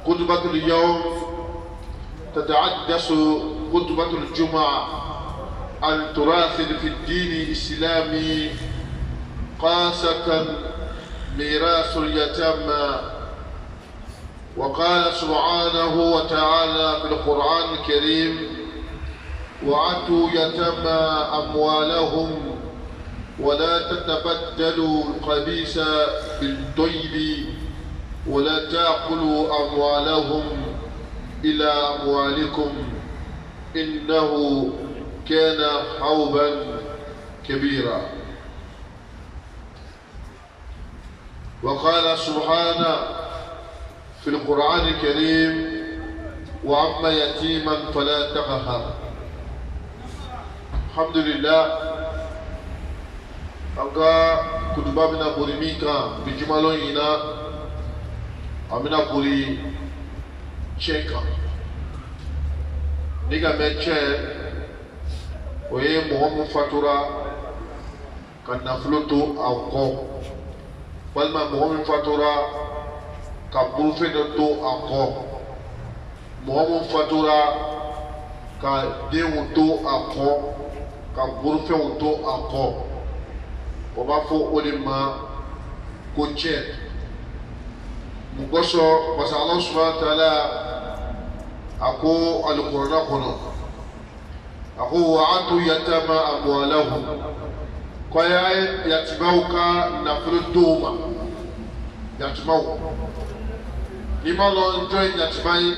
خطبة اليوم تتحدث خطبة الجمعة عن تراث في الدين الإسلامي، خاصة ميراث اليتامى. وقال سبحانه وتعالى في القرآن الكريم: وآتوا يتامى أموالهم ولا تتبدلوا الخبيث بالطيب ولا تأكلوا أموالهم إلى أموالكم إنه كان حوبا كبيرا. وقال سبحانه في القرآن الكريم: وأما يتيما فلا تقهر. الحمد لله. أنك كتبا من بريميكا بجمالون هنا أمنا بري شيكا نيجا ميتشي ويه مهم فاتورا كان نفلوتو أوكو والما مهم فاتورا كبروفينتو أوكو مهم فاتورا كديوتو أوكو كبروفينتو أوكو وبافو أولما كوتشيت مقصو بس الله سبحانه وتعالى أكو القرآن كنو أكو وآتوا يتامى أموالهم كويا يتبعوكا نفر الدوما يتبعو لما لو انتوين يتبعي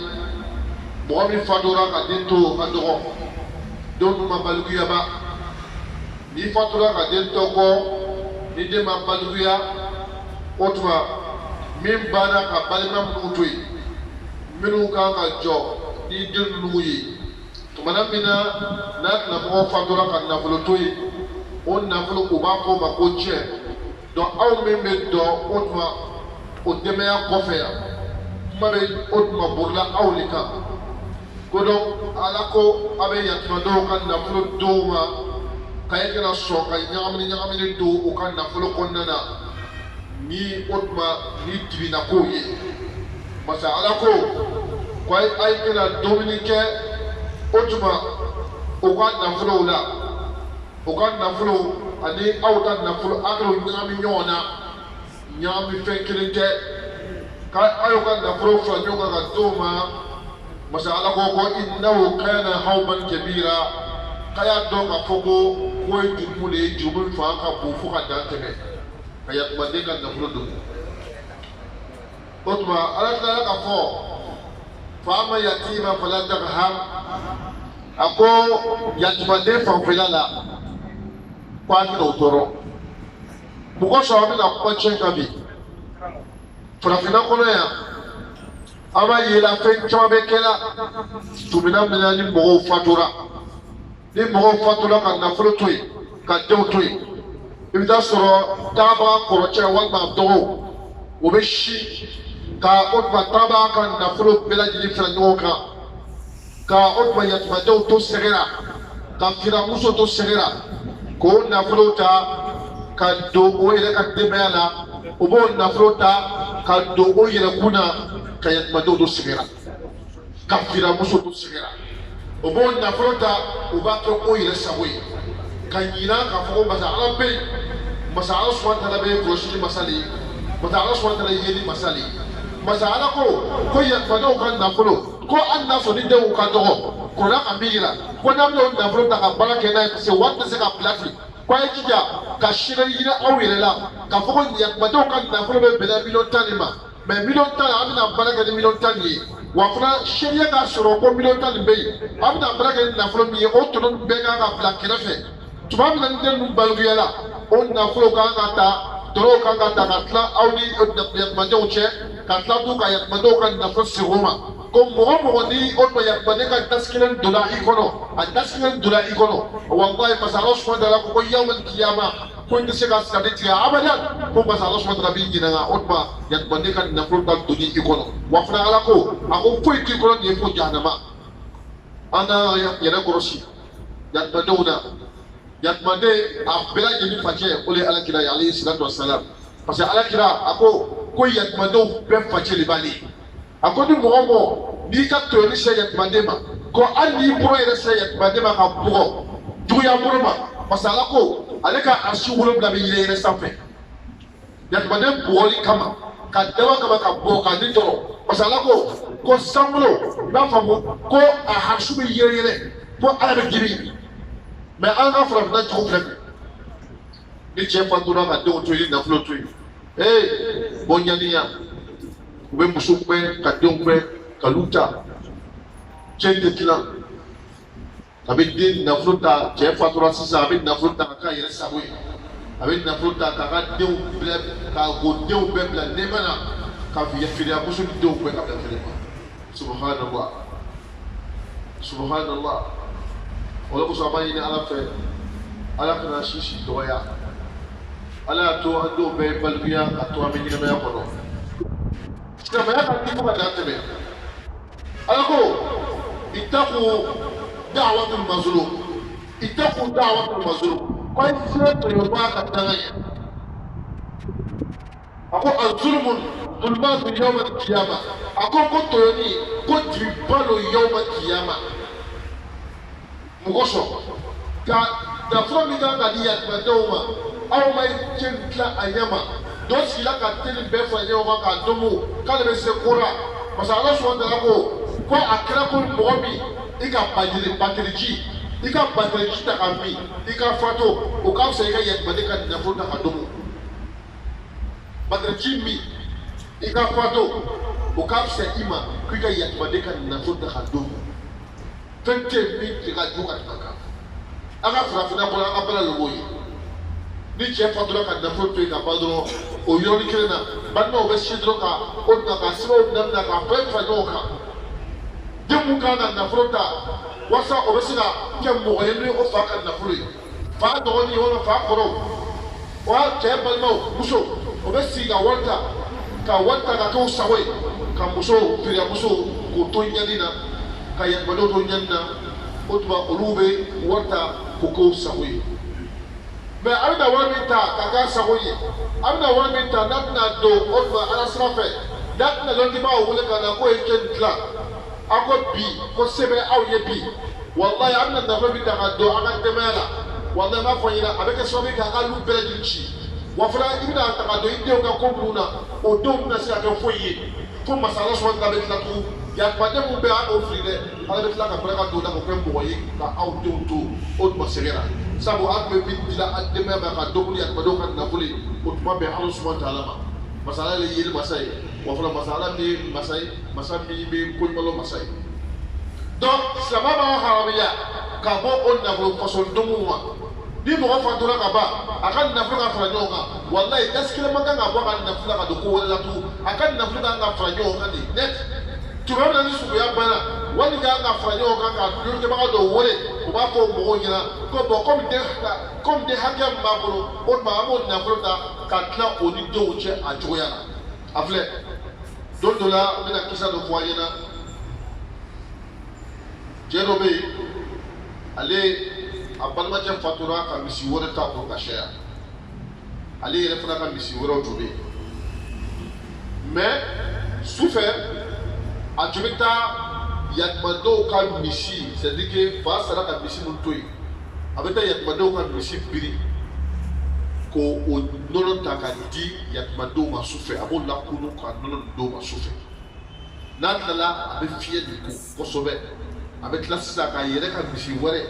بغمي فاتورا كدينتو كدغو دون ما بلغيا با ni fatura ka den toko ni den ma baluya otuma min bana ka balima mutu minu ka ka jo ni den nuyi tumana mina na na mo fatura ka na fulo toyi on na fulo ko ba ko ma ko che do aw men me do otuma o deme ya ko fe ya mare otuma burla awlika ko do ala ko abe yatma do kan na fulo do ma kaya kena so kaya nyamini do ukan nafolo konnana ni otma ni divina ko ye masa ala ko kaya ay kena dominike otma ukan nafolo la ukan nafolo ani awta nafolo agro nyami nyona nyami fenkelinte kaya ayo kan nafolo fa nyoga ga doma masa ala ko innahu kana hawban kabira kaya dɔn ka fɔ ko ye jurumu de ye jurumu fanga ka bon fo ka dan tɛmɛ ka yakubaden ka nafolo don o tuma ala tilala ka fɔ fa ama yatima fala taqhar a ko yatimaden fanfɛla la ko a tɛna o tɔɔrɔ mɔgɔ sɔrɔ a bɛna kuma tiɲɛ kan bi farafinna kɔnɔ yan an b'a ye la fɛn caman bɛ kɛ la tumina min na ni mɔgɔw fatura ni mɔgɔw fatura ka nafolo to yen ka denw to yen i bɛ taa sɔrɔ taabaga kɔrɔcɛ walima dɔgɔw o bɛ si ka o tuma taabaga ka nafolo bɛɛ lajɛlen fara ɲɔgɔn kan ka o tuma yatimadenw to sɛgɛra ka firamuso to sɛgɛra k'o nafolo ta ka don o yɛrɛ ka denbaya la o b'o nafolo ta ka don o yɛrɛkun na ka yatimadenw to sɛgɛra ka firamuso to sɛgɛra. O b'o nafolo ta o b'a kɛ o yɛrɛ sago ye ka ɲina k'a fɔ ko masa ala bɛ yen masa ala subahana taala bɛ kɔlɔsili masa de ye masa ala subahana taala ye yeli masa de ye masa ala ko yatimadenw ka nafolo ko hali n'a sɔrɔ ni denw ka dɔgɔ kɔrɔla ka min yira ko n'a bɛna o nafolo ta ka baara kɛ n'a ye parce que wari tɛ se ka bila ten ko a ye jija ka sinɛ yiri aw yɛrɛ la k'a fɔ ko yatimadenw ka nafolo bɛ bɛnna 1,10 de ma mais 1,10 an bɛna baara kɛ ni 1,10 ye. Wa fana sariya ka sɔrɔ ko 1,10 bɛ yen a bɛna baara kɛ ni nafolo min ye o tɔnɔ bɛɛ kan ka bila kɛrɛfɛ tuma min na ni den ninnu balikuya o nafolo kan ka ta tɔnɔw kan ka ta ka tila aw ni yatimadenw cɛ ka tila to ka yatimadenw ka nafolo segin o ma ko mɔgɔ mɔgɔ ni o tuma yatimaden ka dasi kelen donna i kɔnɔ a dasi kelen donna i kɔnɔ walayi parce que ala subahana taala ko yawmal kiyama ko n tɛ se ka sirani tigɛ abadan ko parce que ala subahana taala b'i ɲininka o tuma yatimaden ka nafolo ka donni i kɔnɔ wa fana ala ko a ko foyi t'i kɔnɔ nin ye fo jahanama an n'an yɛrɛ kɔlɔsi yatimadenw na yatimaden a bɛɛ lajɛlen facɛ o de ye alakira ye alayhi salatu wa salam parce que alakira a ko yatimadenw bɛɛ facɛ de b'ale akodi mɔgɔ n'i ka tɔyɔli se yatimaden ma ko hali n'i bolo yɛrɛ se yatimaden ma ka bugɔ juguya bolo ma parce que ala ko ale ka arsi 7 bɛ yɛlɛ sanfɛ yatimaden bugɔli kama ka daba kama ka bɔ ka di tɔrɔ parce que ala ko sanbolo i b'a faamu ko a arsi bɛ yɛlɛ ko ala bɛ dimi mais an ka farafinna cogo filɛ ni cɛ fatura ka denw to yen nafolo to yen bɔ ɲaniya u bɛ muso gɛn ka denw gɛn ka lu ta cɛ tɛ tila a bɛ den nafolo ta cɛ fatura sisan a bɛ nafolo ta ka k'a yɛrɛ sago ye a bɛ nafolo ta k'a ka denw bila k'a ko denw bɛɛ bila nɛmɛ na ka feereya muso ni denw gɛn ka bila kɛnɛ ma subhanallah subhanallah o de kosɔn an b'a ɲini ala fɛ ala kana sisi dɔgɔya ala y'a to an denw bɛɛ balikuya ka to an bɛ ɲɛnamaya kɔnɔ silamɛya ka di fo ka dan tɛmɛ ala ko ittaqu da'watul mazlum ittaqu da'watul mazlum ko ayi sira tɔyɔba ka danga ye a ko az-zulmu zulmatun yawma al-qiyama a ko tɔyɔni ko dibiba lo yawma al-qiyama mɔgɔ sɔn ka nafolo min kan ka di yatimadenw ma aw ma cɛ tila a ɲɛ ma dɔ sigila ka teli bɛɛ fara ɲɔgɔn kan k'a domo k'ale bɛ se kora parce que ala sɔnna dala ko a kɛra ko mɔgɔ min i ka batiriji i ka batiriji ta ka min i ka fato o ka fisa i ka yatimaden ka nafolo ta ka domo batiriji min i ka fato o ka fisa i ma ko i ka yatimaden ka nafolo ta ka domo fɛn tɛ min tɛ ka jo ka tɛmɛ kan an ka farafinna kɔnɔ an ka baara logo ye ni cɛ fatura ka nafolo to yen ka ban dɔrɔn o yɔrɔnin kelen na balimaw bɛ si dɔrɔn ka o na ka sɛbɛnw daminɛ ka bɛɛ fara ɲɔgɔn kan den mun kan ka nafolo ta walasa o bɛ se ka kɛ mɔgɔ ye ni o fa ka nafolo ye fa dɔgɔnin walima fa kɔrɔw wa cɛ balimaw muso o bɛ sigi ka wari ta ka kɛ u sago ye ka muso feere muso k'o to ɲɛni na ka yatimadenw to ɲɛni na o tuma olu bɛ wari ta k'o kɛ u sago ye. Mais a bɛna wari min ta k'a k'a sago ye a bɛna wari min ta n'a bɛna don o tuma ala sira fɛ n'a bɛna lɔnnibagaw wele ka na k'o ye cɛ nin dilan a ko bi ko se bɛ aw ye bi walayi a bɛna nafolo min ta ka don a ka denbaya la walayi n b'a fɔ n ɲɛna a bɛ kɛ sababu ye k'a ka lu bɛɛ lajɛlen ci wa fana i bɛna ta ka don i denw ka ko minnu na o denw bɛna se ka kɛ foyi ye fo masa ala sɔnna bɛ tila tugun yatimaden minnu bɛ yen a b'o fili dɛ ala bɛ tila ka fana ka don la k'o kɛ mɔgɔ ye ka aw denw to o tuma sɛgɛnna sabu an tun bɛ min dila an denbaya ma ka dɔ boli yatimadenw ka nafolo ye o tuma bɛn ala sɔnna ta ala ma masa ala ye yeli masa ye wa fana masa ala min ye masa ye masa min bɛ koɲumanlɔ masa ye donc silamɛ b'a haramuya ka bɔ o nafolo fasɔn donw ma ni mɔgɔ fatura ka ban a ka nafolo ka fara ɲɔgɔn kan walayi dasi kelen man kan ka bɔ a ka nafolo la ka don ko wɛrɛ la tugun a ka nafolo kan ka fara ɲɔgɔn kan de net tuma min na ni suguya banna wali kan ka fara ɲɔgɔn kan ka dulonkebaga dɔw wele u b'a fɔ mɔgɔw ɲɛna ko bɔn komi den hakɛ min b'a bolo o tuma an b'o nafolo ta ka tila o ni denw cɛ a cogoya la a filɛ don dɔ la n bɛna kisa dɔ fɔ an ɲɛna cɛ dɔ bɛ yen ale a balimacɛ fatura ka misi wɛrɛ ta o ka caya ale yɛrɛ fana ka misi wɛrɛw tun bɛ yen mais sufɛ a tun bɛ taa yatimadenw ka misi c'est à dire que fa sara ka misi min to yen a bɛ taa yatimadenw ka misi biri k'o nɔnɔ ta ka di yatimadenw ma sufɛ a b'o lakunu ka nɔnɔ d'o ma sufɛ n'a tilala a bɛ fiɲɛ de ko kosɛbɛ a bɛ tila sisan k'a yɛrɛ ka misi wɛrɛ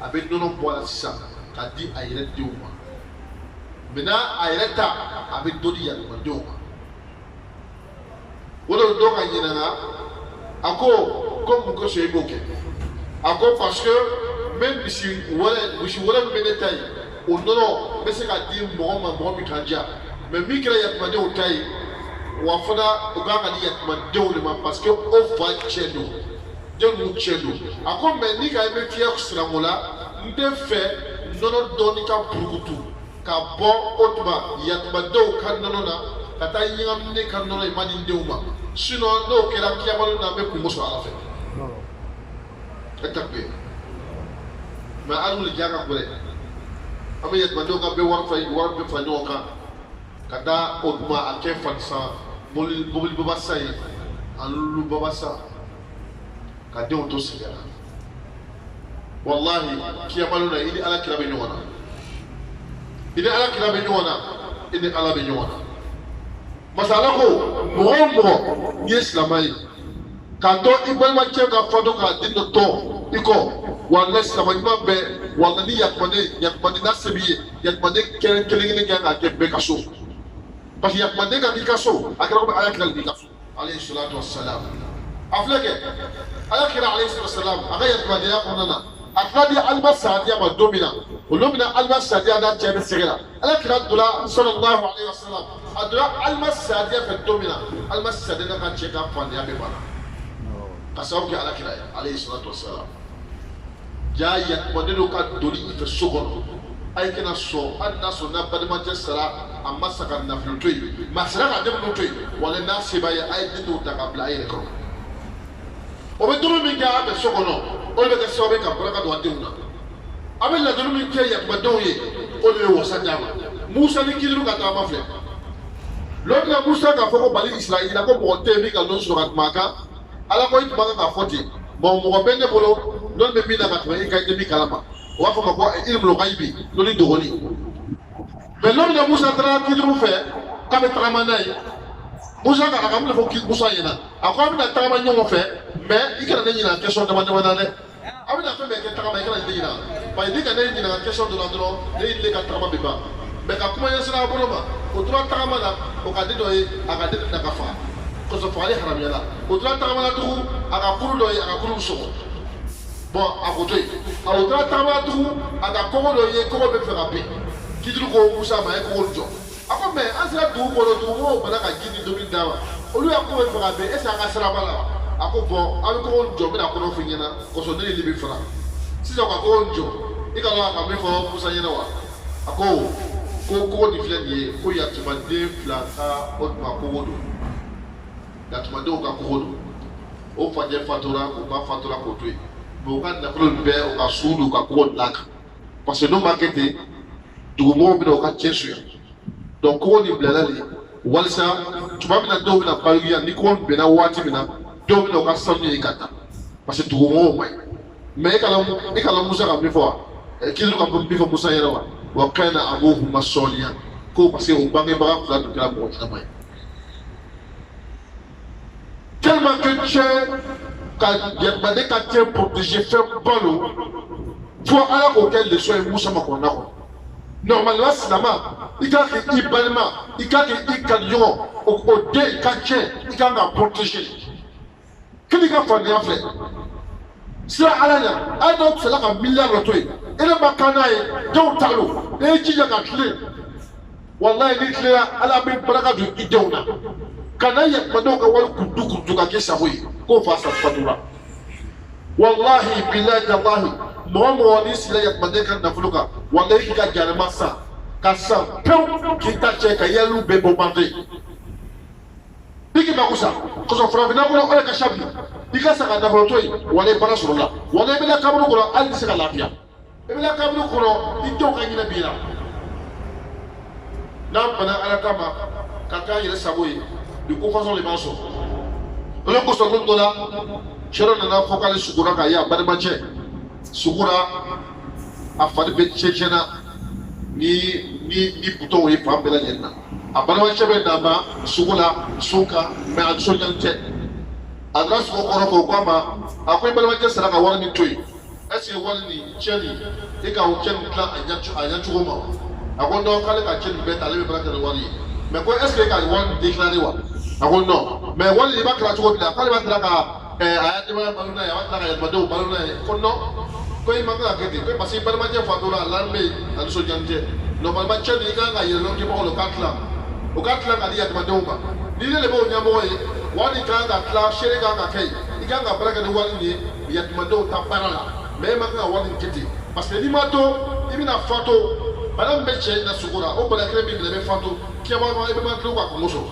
a bɛ nɔnɔ bɔ a la sisan k'a di a yɛrɛ denw ma maintenant a yɛrɛ ta a bɛ dɔ di yatimadenw ma o de dɔ ka ɲininka a ko mun kosɔn i b'o kɛ a ko parce que n bɛ misi wɛrɛ min bɛ ne ta ye o nɔnɔ n bɛ se k'a di mɔgɔ ma mɔgɔ min ka diya mais min kɛra yatimadenw ta ye wa fana o kan ka di yatimadenw de ma parce que o fa cɛ don den ninnu cɛ don a ko mais ni ka ye bɛ fiyɛ siran o la n tɛ fɛ nɔnɔ dɔɔni ka burukutu ka bɔ o tuma yatimadenw ka nɔnɔ na ka taa ɲagami ne ka nɔnɔ ye ma di n denw ma sinon n'o kɛra kiyamalo na n bɛ kungo sɔrɔ ala fɛ e tɛ kule mais hali wuli diya ka gɛlɛn an bɛ yatimadenw ka bɛɛ wari bɛɛ fara ɲɔgɔn kan ka taa o tuma a kɛ falisan mobili baba san ye alulu babasa ka denw to sigara wallahi kiyamaluna ini ala kira be ɲɔgɔn na ini ala kira be ɲɔgɔn na ini ala be ɲɔgɔn na masala ko mɔgɔ o mɔgɔ n'i ye silamɛ ye k'a dɔn i balimacɛ ka fɔ dɔn k'a den dɔ tɔn i kɔ walahi silamɛ ɲuman bɛɛ walahi ni yakumanden n'a se b'i ye yakumanden kelen kelen kan k'a kɛ bɛɛ ka so parce que yakumanden ka k'i ka so a kɛra komi ala kira de b'i ka so alayhi salatu wassalam a filɛ kɛ ala kira alayhi salatu wassalam a ka yakumandenya kɔnɔna na a tila di alima sadiya ma don min na o don min na alima sadiya n'a cɛ bɛ sɛgɛra ala kira donna sallallahu alayhi wa sallam a donna alima sadiya fɛ don min na alima sadiya n'a ka cɛ ka fandenya bɛ banna ka sababu kɛ ala kira ye alayhi salatu wassalam jaa yakumanden dɔ ka doni i fɛ so kɔnɔ a ye kana sɔn hali n'a sɔrɔ n'a balimacɛ sara a ma sa ka nafolo to yen mɛ a sera ka denmisɛnw to yen wala n'a se b'a ye a ye den dɔw ta ka bila a yɛrɛ kɔrɔ o bɛ dumuni min kɛ a bɛ so kɔnɔ o de bɛ kɛ sababu ye ka barika don a denw na a bɛ ladonni min kɛ yakumadenw ye o de ye wasa d'a ma musa ni kililu ka tagama filɛ lɔri na musa k'a fɔ ko bali israɛl ko mɔgɔ tɛ yen min ka lɔn sɔrɔ ka tɛmɛ a kan ala ko i tun b'a kan k'a fɔ ten bon mɔgɔ bɛ ne bolo lɔri bɛ min na ka tɛmɛ i ka i min kalama o b'a fɔ ma ko ilmul ghaibi lɔri dɔgɔnin mɛ lɔri na musa taara kililu fɛ k'a bɛ tagama n'a ye musa ka a ka mina fɔ musa ɲɛna a ko a bɛna tagama ɲɔgɔn fɛ mɛ i kana ne ɲininka question dama dama na dɛ a bɛna fɛn bɛɛ kɛ tagama i kana ne ɲininka parce que n'i ka ne ɲininka question dɔ la dɔrɔn ne y'i le ka tagama bɛ ban mɛ ka kuma ɲɛsira a bolo ma o tora tagama na o ka den dɔ ye a ka den na ka faga kosɔn fagali haramuyala o tora tagama na tugun a ka kuru dɔ ye a ka kuru sɔgɔ bɔn a ko to yen a o tora tagama na tugun a ka kɔgɔ dɔ ye kɔgɔ bɛ fɛ ka bin kidiri ko musa ma a ye kɔgɔ jɔ a ko mɛ an sera dugu kɔnɔ dugumɔgɔw bana ka ji ni dumuni d'a ma olu y'a kɔgɔ bɛ fɛ ka bin est ce que an ka siraba la wa a ko bɔn a bɛ kɔgɔ jɔ n bɛna kɔnɔ f'i ɲɛna kosɔn ne ni libi fara sisan ka kɔgɔ jɔ i ka dɔn a ka min fɔ musa ɲɛna wa a ko kɔgɔ nin filɛ nin ye ko yatimaden fila ka o tuma kɔgɔ don yatimadenw ka kɔgɔ don o fajɛ fatura o ba fatura k'o to yen mɛ u ka nafolo bɛɛ u ka sun don u ka kɔgɔ dilan kan parce que n'o ma kɛ ten dugumɔgɔw bɛna u ka cɛ suya donc kɔgɔ nin bilala de walisa tuma min na dɔw bɛna balikuya ni kɔgɔ bɛnna waati min na dɔw bɛna u ka sanu ye ka taa parce que dugumɔgɔw man ɲi mɛ e ka la musa ka min fɔ wa kililu ka min fɔ musa yɛrɛ wa wa kana abuhuma sɔliya ko parce que o bangebaga fila tun kɛra mɔgɔ ɲɛnama ye tellement que cɛ ka yatimanden ka cɛ protéger fɛn balo fo ala k'o kɛ leçon ye musa ma kɔnɔna kɔnɔ normalement silama i ka kɛ i balima i ka kɛ i kanuɲɔgɔn o den ka cɛ i kan ka protéger kini ka fandenya filɛ sira ala ɲa a dɔw sera ka miliyari dɔ to yen e ne ma kan n'a ye denw t'a lo e ye jija ka tile walayi n'i tilela ala bɛ barika don i denw na ka na yakumadenw ka wari kurutu ka kɛ sago ye k'o fa sa fatura walahi bilahi talahi mɔgɔ mɔgɔ n'i sila yakumaden ka nafolo kan walayi k'i ka jarima san ka san pewu k'i ta cɛ ka yɛlɛw bɛɛ bombarder biki makusa kosɔn farafinna kɔnɔ ala ka sabi i ka sa ka nafolo to yen wala i baara sɔrɔ la wala i bɛna kaburu kɔnɔ hali tɛ se ka lafiya i bɛna kaburu kɔnɔ i denw ka ɲinɛ b'i la n'an bana ala kama ka k'an yɛrɛ sago ye bi ko fasɔn de b'an sɔrɔ o de kosɔn don dɔ la cɛ dɔ nana fɔ k'ale sugura k'a ye a balimacɛ sugura a fari bɛ cɛncɛnna ni butɔnw ye fan bɛɛ lajɛlen na a balimacɛ bɛ n'a ma sugu la sun kan mɛ a nisɔndiyalen tɛ a nana sogo kɔrɔ fɔ o k'a ma a ko i balimacɛ sera ka wari min to yen est ce que wari nin cɛ nin e ka o cɛ nin dilan a ɲɛ cogo ma wa a ko non k'ale ka cɛ nin bɛɛ ta ale bɛ baara kɛ ni wari ye mɛ ko est ce que e ka wari nin déclaré wa a ko non mɛ wari nin i b'a kɛra cogo min na k'ale b'a tila ka a y'a denbaya balo n'a ye a b'a tila ka yɛlɛmadenw balo n'a ye ko non ko i ma kan ka kɛ ten ko parce que i balimacɛ fatura a lan bɛ yen a nisɔndiyalen tɛ normalement cɛ nin i kan ka yɛlɛma k'i mɔgɔ la o k'a tila o ka tila ka di yatimadenw ma ni ne de b'o ɲɛmɔgɔ ye wari kan ka tila seere kan ka kɛ yen i kan ka baara kɛ ni wari nin ye yatimadenw ta baara la mɛ e ma kan ka wari nin kɛ ten parce que n'i ma to i bɛna fato bana min bɛ cɛ in na sugu la o bana kelen min minɛ i bɛ fato kiyama i bɛ ma tila ka kungo sɔrɔ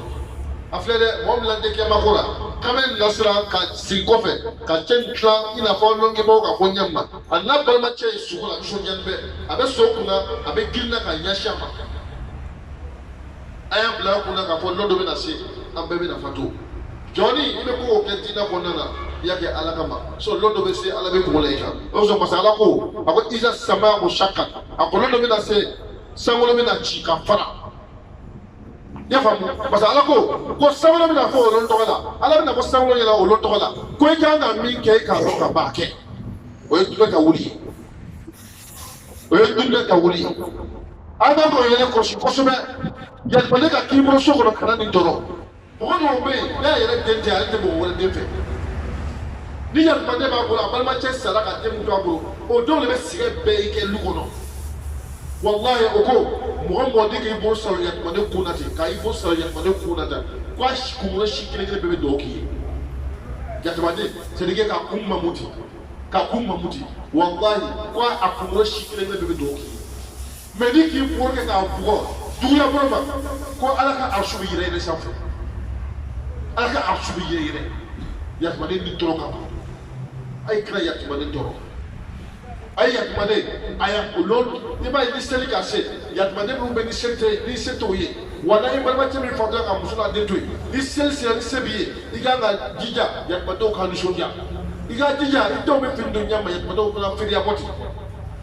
a filɛ dɛ mɔgɔ min tɛ kiyama ko la k'an bɛ nasira ka sigi kɔfɛ ka cɛ in tila i n'a fɔ lɔnkɛbaaw ka bɔ ɲɛ ma a n'a balimacɛ ye sugu la nisɔndiyalen bɛ a bɛ so kunna a bɛ girinna ka ɲɛsin a ma a y'an bila kunna k'a fɔ lɔ dɔ bɛna se an bɛɛ bɛna fatu Johnny ibe ko kentina ko nana yake alakama so londo be se alabe ko laika o so masala ko ako iza sama ko shakka ako londo be na se sangulo be na chi ka fara ya famu masala ko sangulo be na ko londo to la ala be na ko sangulo yela o londo to la ko e ka na min ke ka so ka ba ke o e tuka wuli o e tuka wuli ada ko yele ko so be ya pale ka kimro so ko kana ni toro mɔgɔ dɔw bɛ yen n'a yɛrɛ den tɛ ale tɛ mɔgɔ wɛrɛ den fɛ ni yalimanden b'a bolo a balimacɛ sara ka den mun to a bolo o denw de bɛ sɛgɛn bɛɛ kɛ lu kɔnɔ walahi o ko mɔgɔ mɔgɔ ni k'i bolo sɔrɔ yalimanden kun na ten k'i bolo sɔrɔ yalimanden kun na ten ko a kunkolo si kelen kelen bɛɛ bɛ dɔw k'i ye yalimanden c'est à dire k'a kun mamuti k'a kun mamuti walahi ko a kunkolo si kelen kelen bɛɛ bɛ dɔw k'i ye mɛ ni k'i bolo kɛ k'a bugɔ juguya bolo ma ko ala ka arsu bɛ yɛrɛ yɛrɛ sanfɛ. ala ka arsu bɛ yɛrɛ yɛrɛ yatimanden ni tɔɔrɔ kama a ye kira yatimanden tɔɔrɔ a ye yatimanden a y'a olu i b'a ye ni seli ka se yatimanden minnu bɛ ni se t'o ye wala i balimakɛ min fatula ka muso n'a den to yen ni seli sera ni se b'i ye i kan ka jija yatimandenw ka nisɔndiya i ka jija i denw bɛ fini don ɲɛ ma yatimandenw bɛna firiya bɔ ten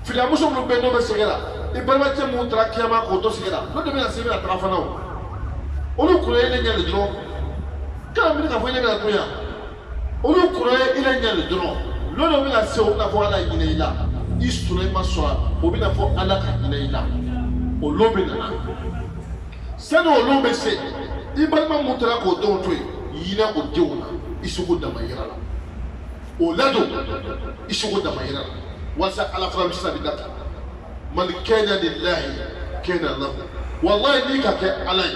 firiyamuso minnu bɛ yen n'o bɛ sɛgɛn la i balimakɛ minnu taara kiyama k'o to sɛgɛn la n'o de bɛna se bɛna taga fana o olu kura ye ne ɲɛ de dɔrɔn. Quand on a fait un peu, on nous croyait qu'il y a un drone. L'on a vu la séance d'avoir la Guinée-là. Il se tournait ma soie. On vient d'avoir à la Guinée-là. Au lobby-là. C'est nous, l'on baissait. Il m'a montré qu'au don, il y a au Dieu. Il se roule dans ma yara. Au lado, il se roule dans ma yara. Wasa à la femme, ça veut dire. Malkena lillahi, kena lahu. Wallahi, ni kake alay.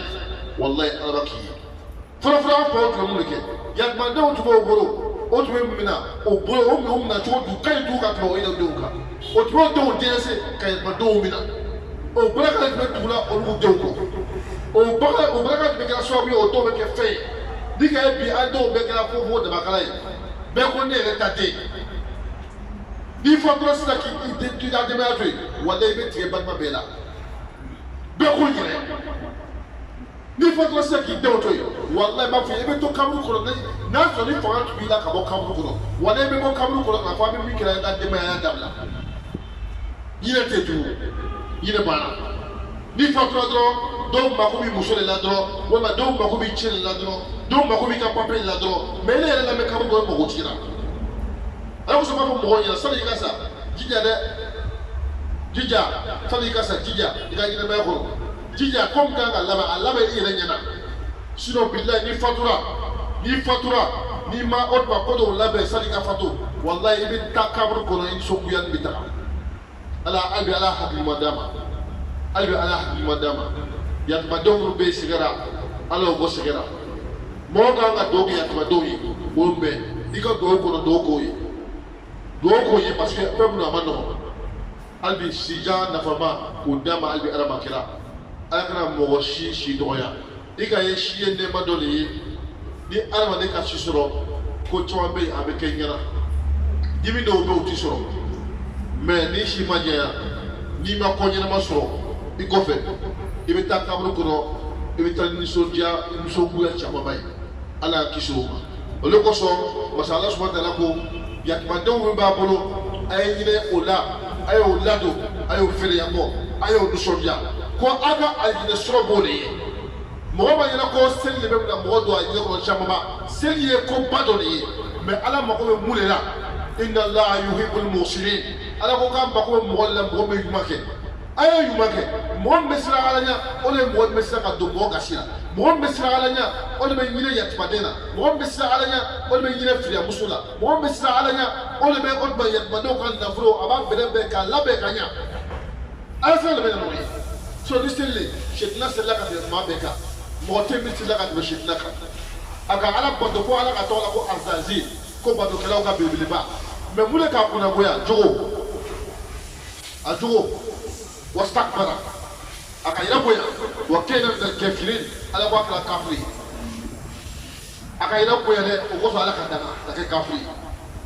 Wallahi, alabaki. Fɔlɔ faw tun bɛ mun de kɛ yatimandenw tun b'o bolo o tun bɛ mun na o bolo o minɛnw minɛ cogo du ka ɲi dugu ka tɛmɛ o yɛrɛ denw kan o tun b'o denw dɛsɛ ka yatimandenw minɛ o baraka tun bɛ dugu la olu denw kɔ o baraka tun bɛ kɛra sababu ye o dɔw bɛ kɛ fɛn ye ni ka ye bi an denw bɛɛ kɛra fo dabakala ye bɛɛ ko ne yɛrɛ ta den n'i fɔ dɔrɔn sisan k'i ka denbaya to yen walayi i bɛ tigɛ balima bɛɛ la bɛɛ k'o yɛrɛ. Ni fɔtɔ se k'i denw to yen walayi b'a fɔ i bɛ to kaburu kɔnɔ n'a sɔrɔ ni fanga tun b'i la ka bɔ kaburu kɔnɔ walayi i bɛ bɔ kaburu kɔnɔ k'a fɔ an bɛ min kɛra i ka denbaya dabila ɲinɛ tɛ tugu ɲinɛ banna ni fɔtɔla dɔrɔn dɔw mako b'i muso de la dɔrɔn walima dɔw mako b'i cɛ de la dɔrɔn dɔw mako b'i ka papiye de la dɔrɔn mɛ ne yɛrɛ lamɛn kaburu kɔnɔ mɔgɔ tigi la ala ko sɔn b'a fɔ mɔgɔw ɲɛna sani i ka sa jija dɛ jija sani i ka sa jija i ka ɲɛnɛmaya kɔnɔ. Jija comme quand a labɛn i yɛrɛ ɲɛna sinon bilayi ni fatura ni ma o tuma ko dɔw labɛn sani ka fatu walayi i bɛ taa kaburu kɔnɔ i nisɔngoya bɛ taga hali bi ala hakilima d'a ma hali bi ala hakilima d'a ma yatimadenw minnu bɛ yen sɛgɛra ala y'o bɔ sɛgɛra mɔgɔ kan ka dugawu kɛ yatimadenw ye o bɛɛ i ka dugawu kɔnɔ dugawu k'o ye parce que fɛn minnu a ma nɔgɔn hali bi sijan nafama k'o d'a ma hali bi ala ma kɛra. Ala kana mɔgɔ si dɔgɔya i ka ye si ye nɛɛma dɔ de ye ni adamaden ka si sɔrɔ ko caman bɛ yen a bɛ kɛ ɲɛna dimi dɔw bɛ yen u ti sɔrɔ mɛ ni si ma jɛya n'i ma kɔ ɲɛnama sɔrɔ i kɔfɛ i bɛ taa kaburu kɔnɔ i bɛ taa nisɔngoya camanba ye ala y'a kisi o ma olu kosɔn masa ala subahana taala ko yatimadenw min b'a bolo a ye ɲinɛ o la a y'o ladon a y'o feereya bɔ a y'o nisɔndiya. Ko a ka aljinɛ sɔrɔ b'o de ye mɔgɔ ma ɲɛna ko seli de bɛ bila mɔgɔ don aljinɛ kɔnɔ caman ba seli ye ko ba dɔ de ye mɛ ala mako bɛ mun de la inna allaha yuhibbul muhsinin ala ko k'an mako bɛ mɔgɔ de la mɔgɔ bɛ ɲuman kɛ a ye ɲuman kɛ mɔgɔ min bɛ siran ala ɲɛ o de ye mɔgɔ min bɛ siran ka don mɔgɔ gasi la mɔgɔ min bɛ siran ala ɲɛ o de bɛ ɲinɛ yatimaden na mɔgɔ min bɛ siran ala ɲɛ o de bɛ ɲinɛ firiyamuso la mɔgɔ min bɛ siran ala ɲɛ o de bɛ yatimadenw ka nafolo a b'a bɛrɛ bɛn k'a labɛn ka ɲɛ ala fɛn de bɛ na n'o ye. So ni seli shetina sela ka tɛmɛ maa bɛɛ kan mɔgɔ tɛ min sela ka tɛmɛ shetina kan a ka ala bato ko ala ka tɔgɔ la ko azazi ko batokɛlaw ka belebeleba mɛ mun de k'a kunnagoya jogo a jogo wastakbara a ka yɛrɛ bonya wa kɛnɛ minɛ kɛfirin ala ko a kɛra kafiri a ka yɛrɛ bonya dɛ o kosɔn ala ka daga ka kɛ kafiri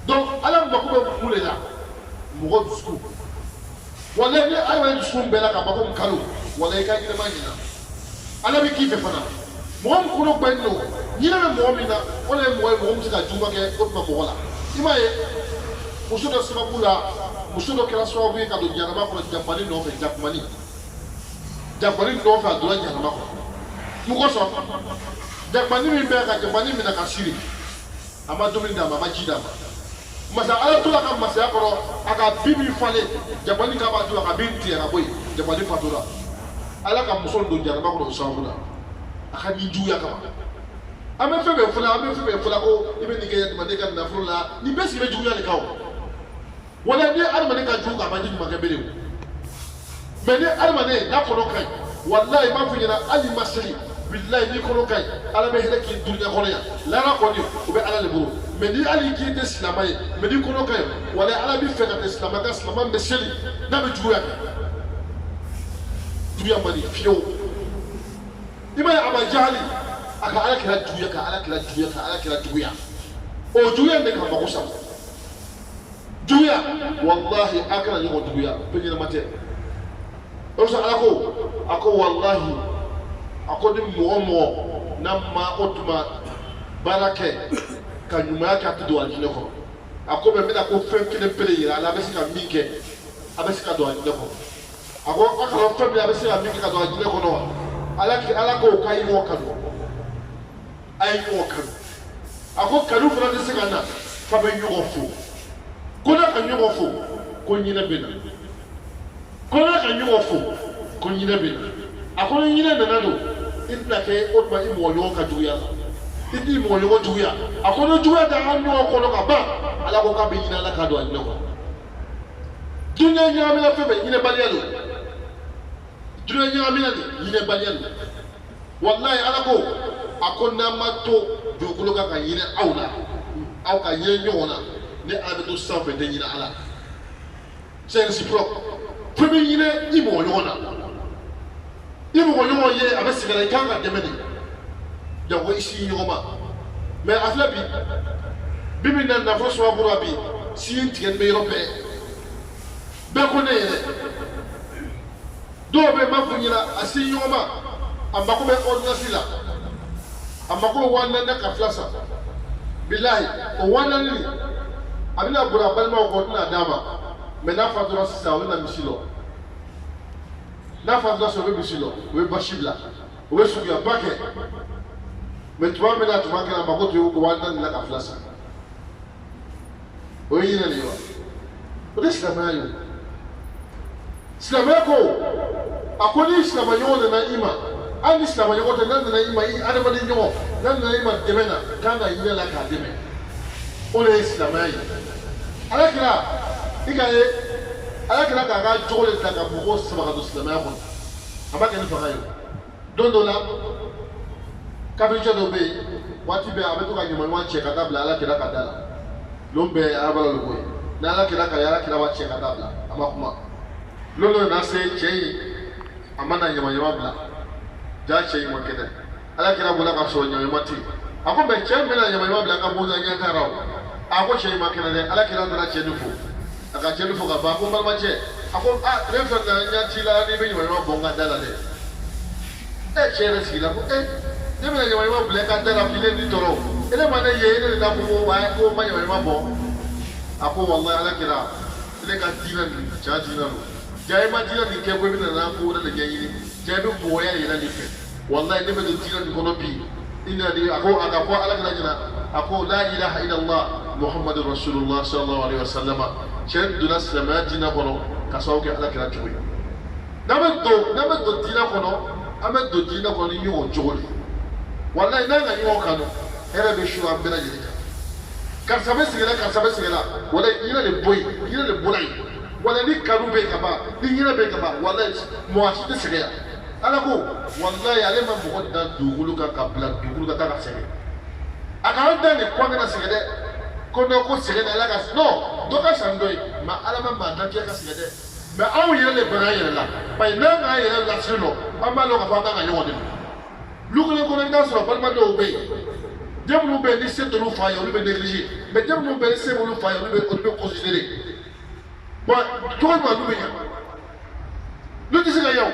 donc ala mako bɛ mun de la mɔgɔ dusukun walayi ni ala ye dusukun bɛɛ la ka bɔ ko kalo walayi i ka ɲɛnama ɲina ala bɛ k'i fɛ fana mɔgɔ min kɔnɔ gbɛnnen don ni na mo mi na wala mo mo ka juma ke ko ma ko wala ima ye muso do sababu la muso do kala sababu ka do jarama ko japani no fe japani no fa do jarama ko mu ko so japani mi be ka japani mi na ka siri ama do mi da ma jida ma masa ala to la ka masa ko aka bibi fale japani ka ba to ka binti ya boy japani fatura ala ka muso do jarama ko sababu la aka ni juya ka ame febe fula ko ibe ni ke ma de ka na fula ni besi be juya le kawo wala ni almane ka juga ba ni ma ke bele mais ni almane na kono kai wallahi ma funyina ali masri billahi ni kono kai ala be hele ki dunya kono ya la ra ko ni ube ala le buru mais ni ali ki de islamay mais ni kono kai wala ala bi fe ka islamay ka islamay be seli na be juya mani fiyo ima ya abajali aka ala kila juya o juya ne ka makusa juya wallahi akala ni ko juya penye mate o sa ala ko ako wallahi ako ni mo na ma otuma barake ka nyuma ka tudo ajine ko ako be meda ko fen kile pele yira ala be sika minke abesika do ajine ko ako akala fen be abesika minke ka do ajine ko no ala ko kai mo kanu ay ko kanu ako kanu fana de sika na fa be yugo fu ko na kan yugo fu ko nyina bena ko na kan yugo fu ko nyina bena ako nyina na do inna ke odba imo yo ka juya idi mo yo juya ako no juya da an yo ko no ka ba ala ko ka be nyina la ka do an ko dunya nyami la febe nyina baliyalo dunya nyami la nyina baliyalo wallahi ala ko akonna mato jogulo ka nyina awla aw ka nyina nyona ne ala to sanfe de nyina ala c'est réciproque febe nyina imo nyona imo nyona ye abesigala kanga demene jago isi nyoma mais afla bi na na fo so abura bi si ntien be europe be ko ne do be mafunyira asi nyoma ambako be ordinance la ambako wanda na ka flasa billahi o wanda ni abina bura balma ko na dama mais na fa dro sa wona misilo na fa dro so be misilo we bashibla we sugi abake mais tu vas me là tu vas que la mago tu ko wanda na ka flasa o yina ni wa o de slamayo slamako akoni slamayo na ima ani slamayo ko nan na ima i adama de nyo nan na ima demena kana yina la ka deme o le slamayo alakira ikaye alakira ka ga jole ta ka bugo sabaka do slamayo ko amaka ni fakayo dondola kabinja do be wati be abeto ka nyuma wan che kadabla ala kira kadala lombe abala logo na ala kira ka yara kira wa che kadabla amakuma lolo na se chei amana nyuma bla ja chei makede ala kira bula ka so nyuma ti ako be che mena nyuma bla ka boza nya taraw ako chei makede de ala kira na che nufu aka che nufu ka ba ko ba che ako refa na nya ti la ni be nyuma bonga dala de che re sila ko ne bena nyama bule ka dara file ni toro ele mane ye ele da ko wa ko ma nyama bo ako wallahi ala kira ele ka dina ni cha dina ro jay ma dina ni ke ko bi na ko da nyayi ni jay do bo ya ila ni fe wallahi ne be dina ni kono bi inna di ako aga ko ala kira jina ako la ilaha illa allah muhammadur rasulullah sallallahu alaihi wasallam chen duna slamatina kono ka sawke ala kira tuwi nabe do dina kono ame do dina kono ni yo jogoli wallahi nanga yi won kanu era be shu ambira jika karsabe sigela wala yina le boy yina le bolay wala ni kanu be kaba ni yina be kaba wallahi mo asu de sigela ala ko wallahi ale ma mo da dugulu ka kabla dugulu ka ta sege aka da ne kwa na sigede ko no ko sigede ala ka no do ka sandoi ma ala ma da ke ka sigede ma awu yina le bana yina la bay nanga yina la sino amma lo ka fa nga yode lukule ko nda so balma do be demnu be ni se to lu fa yo lu be négliger mais demnu be se lu fa yo lu be considérer bon to ma lu be ya lu ti se ga yow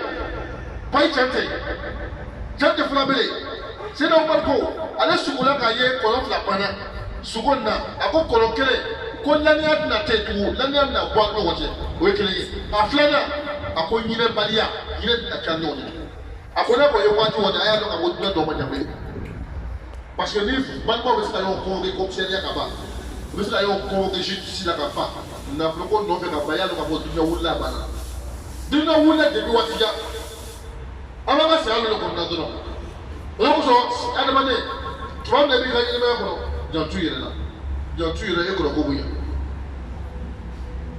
pay chante fula bele c'est non pas ko ale sukola ka ye kolon fila pana sukonna ako kolon kele ko laniya na te tu laniya na bwa ko wote o kele ye a flana ako nyine balia nyine na kanyo ni ako na ko ye wati wona aya do ka mo do ma jambe parce que ni ban ko be sa yo ko de ko senya ka ba be sa yo ko de justice la ka fa na ko no be ka ba ya do ka mo dunya wulla bana dunya wulla de bi wati ja ama ba sa lo ko na do no o so adama ne tuwa ne bi ka ni me ko jantu yere na jantu yere e ko ko buya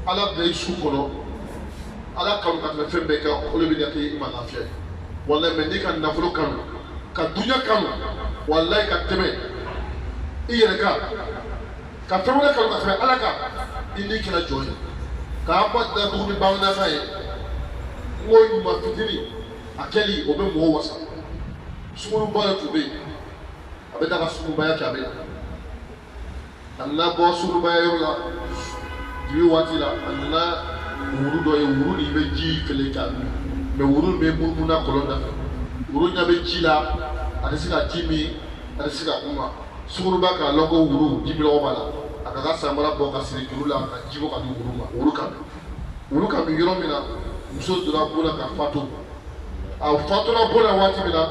ala be su ko no ala ka ka me fembe ka o le bi ne ki ma lafiya wala me ni kan na fulu kan ka dunya kan wallahi ka teme iyere ka tawala ka ka teme ala ka indi kila joy ka ba da bu ni ba na fa ye wo ma fitini akeli obe mo wasa sumunu ba to be abeta ka sumunu ba ya ka be Allah bo sumunu ba yo la di wati la Allah wuru do ye wuru ni be ji fele ka me wuru be mu na kolonda wuru nya be ji la ade sika jimi ade sika kuma sumunu ba ka logo wuru jimi lo bala aka ka samara bo ka siri juru la ka jibo ka du wuru ma wuru ka mi yoro mina muso dura bona ka fatu a fatu na bona wati mina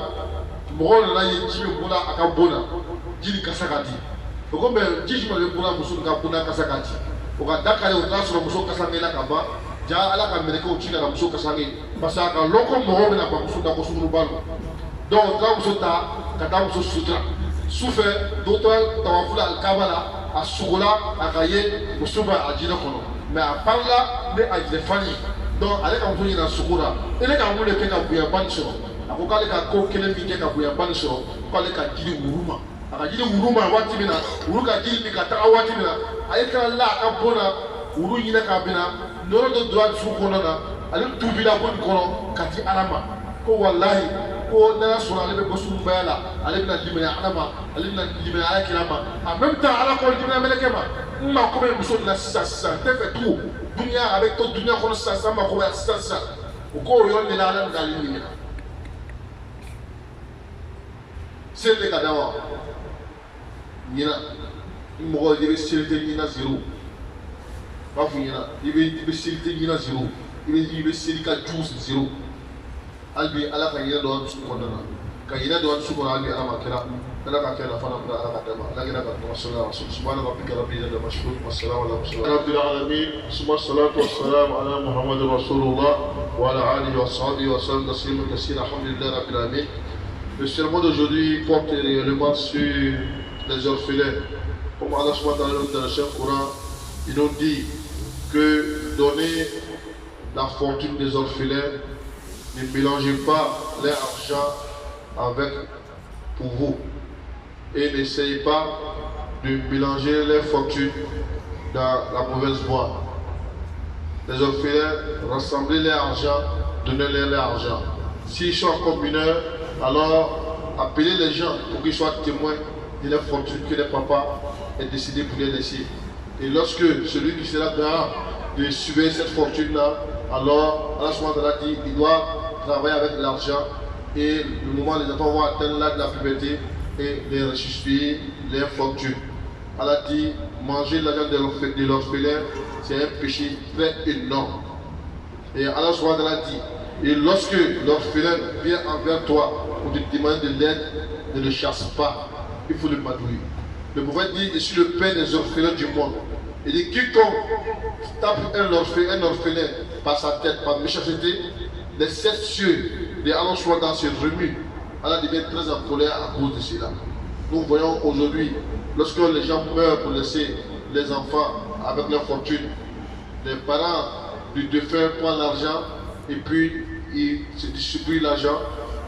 mɔgɔw nana ye ji bɛ bona a ka bona ji ni kasa ka di o ko mɛ ji jumɛn bɛ bona muso ka bona kasa ka di o ka da kari o t'a sɔrɔ muso kasa ŋɛla ka ban ja ala ka mɛlɛkɛw ci la ka muso kasa ŋɛ parce que a ka lɔn ko mɔgɔw bɛna ban muso da ko sunuruba lo donc o taara muso ta ka taa muso sutura sufɛ dɔ tora tawafula alikaba la a sugola a ka ye muso bɛ a jinɛ kɔnɔ mɛ a parila ni a jinɛ fani donc ale ka muso ɲina sugu la ele ka mun de kɛ ka bonya bani sɔrɔ a ko k'ale ka ko kelen min kɛ ka bonya bani sɔrɔ k'ale ka jiri wuru ma a ka jiri wuru ma waati min na wuru ka jiri min ka taga waati min na a ye kila la a ka bon na wuru ɲinɛ k'a bɛna nɔnɔ dɔ donna dusu kɔnɔ na ale tubila ko nin kɔnɔ ka di ala ma ko walahi ko n'a y'a sɔrɔ ale bɛ bɔ sunbaya la ale bɛna limaniya ala ma ale bɛna limaniya ala kira ma en même temps ala kɔni limaniya mɛlɛkɛ ma n ma ko bɛ muso de la sisan n tɛ fɛ tugun dunuya a bɛ to dunuya kɔnɔ sisan n ma ko bɛ sisan o ko o yɔrɔ de la ala bɛ k'ale ɲininka seli de ka da wa ɲina mɔgɔ i bɛ seli tɛ ɲina zero b'a fɔ ɲina i bɛ seli tɛ ɲina zero i bɛ seli ka ju zero hali bi ala ka ɲina dɔn dusu kɔnɔna na ka ɲina dɔn dusu kɔnɔ hali bi ala ma kɛra ala ka kɛra fana bila ala ka dɛmɛ ala kɛra ka tɔgɔ sɔrɔ la subhana rabbika rabbil izzati amma yasifun wa salamun ala mursalin rabbil alamin summa salatu wassalamu ala muhammadin rasulullah wa ala alihi wa sahbihi wa sallam tasliman kaseera alhamdulillahi rabbil alamin. Le sermon d'aujourd'hui porte réellement sur les orphelins. Comme Allah subhanahu dans le Saint-Coran, il nous dit que donner la fortune des orphelins, ne mélangez pas leur argent avec pour vous. Et n'essayez pas de mélanger leur fortune dans la mauvaise voie. Les orphelins, rassemblez leur argent, donnez-leur leur argent. S'ils sont encore mineurs, alors appelez les gens pour qu'ils soient témoins de la fortune que les papas ont décidé pour les laisser. Et lorsque celui qui sera garant de surveiller cette fortune-là, alors Allah dit il doit travailler avec l'argent et le moment où les enfants vont atteindre l'âge de la puberté et les restituer leur fortune. Allah dit manger l'argent de l'orphelin, c'est un péché très énorme. Et Allah dit et lorsque l'orphelin vient envers toi pour te demander de l'aide, ne le chasse pas, il faut le madouiller. Le prophète dit, je suis le père des orphelins du monde. Il dit, quiconque tape un orphelin par sa tête, par méchanceté, les 7 cieux de Allah soit dans se remuent. Allah devient très en colère à cause de cela. Nous voyons aujourd'hui, lorsque les gens meurent pour laisser les enfants avec leur fortune, les parents du défunt prennent l'argent et puis ils se distribuent l'argent,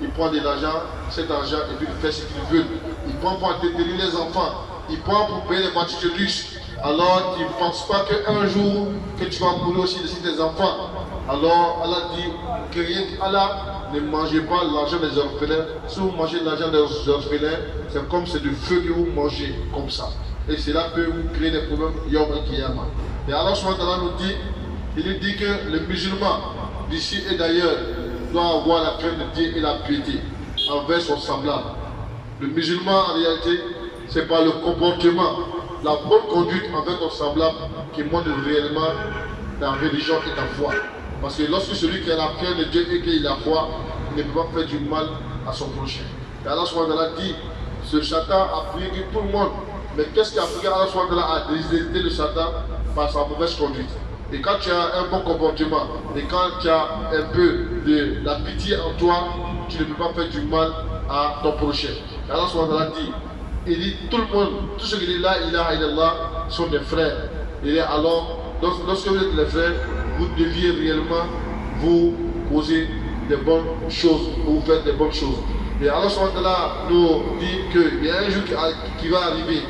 ils prennent de l'argent, cet argent et puis ils font ce qu'ils veulent. Ils prennent pour entretenir les enfants, ils prennent pour payer les voitures de luxe. Alors tu ne penses pas qu'un jour que tu vas mourir aussi de tes enfants. Alors Allah dit que rien Allah ne mangez pas l'argent des orphelins. Si vous mangez l'argent des orphelins, c'est comme c'est du feu que vous mangez comme ça. Et cela peut vous créer des problèmes Yom Kiyama. Et Allah nous dit, il dit que les musulmans d'ici et d'ailleurs doivent avoir la crainte de Dieu et la piété envers son semblable. Le musulman, en réalité, c'est pas le comportement, la bonne conduite envers ton semblable qui montre réellement ta religion et ta foi. Parce que lorsque celui qui a la crainte de Dieu et qui a la foi, il ne peut pas faire du mal à son prochain. Et Allah subhanahu wa ta'ala dit, ce Satan a prié tout le monde. Mais qu'est-ce qui a prié Allah subhanahu wa ta'ala a déshérité le Satan par sa mauvaise conduite. Et quand tu as un bon comportement, et quand tu as un peu de la pitié en toi, tu ne peux pas faire du mal à ton prochain. Et Allah subhanahu wa ta'ala dit, il dit tout le monde, tous ceux qui disent là, ilaha illallah, sont des frères. Et alors, lorsque vous êtes les frères, vous deviez réellement vous poser des bonnes choses, vous faites des bonnes choses. Et Allah subhanahu wa ta'ala nous dit qu'il y a un jour qui va arriver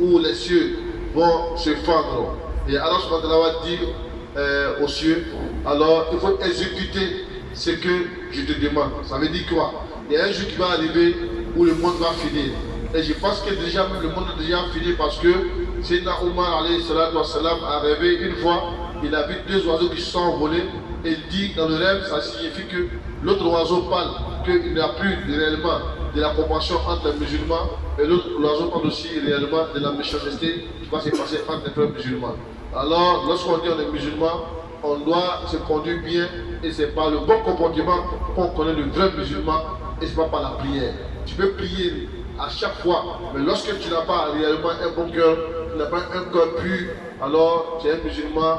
où les cieux vont se fendre. Et Allah subhanahu wa ta'ala va dire aux cieux, alors il faut exécuter ce que je te demande. Ça veut dire quoi? Il y a un jour qui va arriver où le monde va finir. Et je pense que déjà le monde a déjà fini parce que Sayyidina Omar a rêvé une fois, il a vu deux oiseaux qui se sont envolés et il dit dans le rêve, ça signifie que l'autre oiseau parle, qu'il n'y a plus réellement de la compassion entre les musulmans et l'autre oiseau parle aussi réellement de la méchanceté qui va se passer entre les frères musulmans. Alors, lorsqu'on dit on est musulman, on doit se conduire bien et c'est par le bon comportement qu'on connaît le vrai musulman et c'est pas par la prière. Tu peux prier à chaque fois, mais lorsque tu n'as pas réellement un bon cœur, tu n'as pas un cœur pur, alors tu es un musulman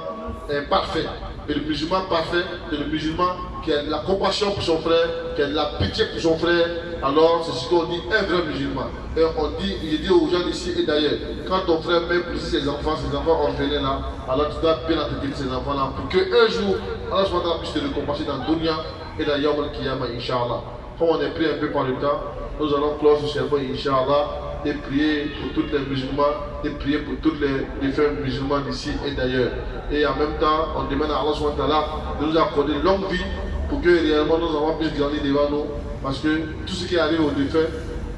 parfait. Et le musulman parfait, c'est le musulman qui a de la compassion pour son frère, qui a de la pitié pour son frère, alors c'est ce qu'on dit un vrai musulman. Et on dit, il dit aux gens d'ici et d'ailleurs, quand ton frère met pour ses enfants orphelins là, alors tu dois bien entretenir ces enfants là, pour qu'un jour, Allah puisse te récompenser dans le dunya et dans Yawm al-Qiyamah, Inch'Allah. Comme on est pris un peu par le temps, nous allons clore ce sermon, Inch'Allah, et prier pour tous les musulmans, et prier pour tous les frères musulmans d'ici et d'ailleurs. Et en même temps, on demande à Allah subhanahu wa ta'ala de nous accorder une longue vie pour que réellement nous avons plus grandir devant nous. Parce que tout ce qui arrive aux défunts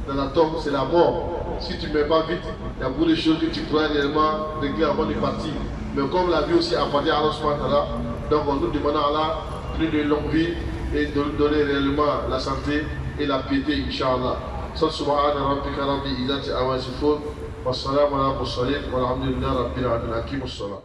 dans la tombe, c'est la mort. Si tu ne mets pas vite, il y a beaucoup de choses que tu pourras réellement régler avant de partir. Mais comme la vie aussi appartient à Allah subhanahu wa ta'ala, donc on nous demande à Allah plus de longue vie et de nous donner réellement la santé et la piété, Inch'Allah. Subhana rabbika rabbil izzati amma yasifun wa salamun ala mursalin walhamdulillahi rabbil alamin.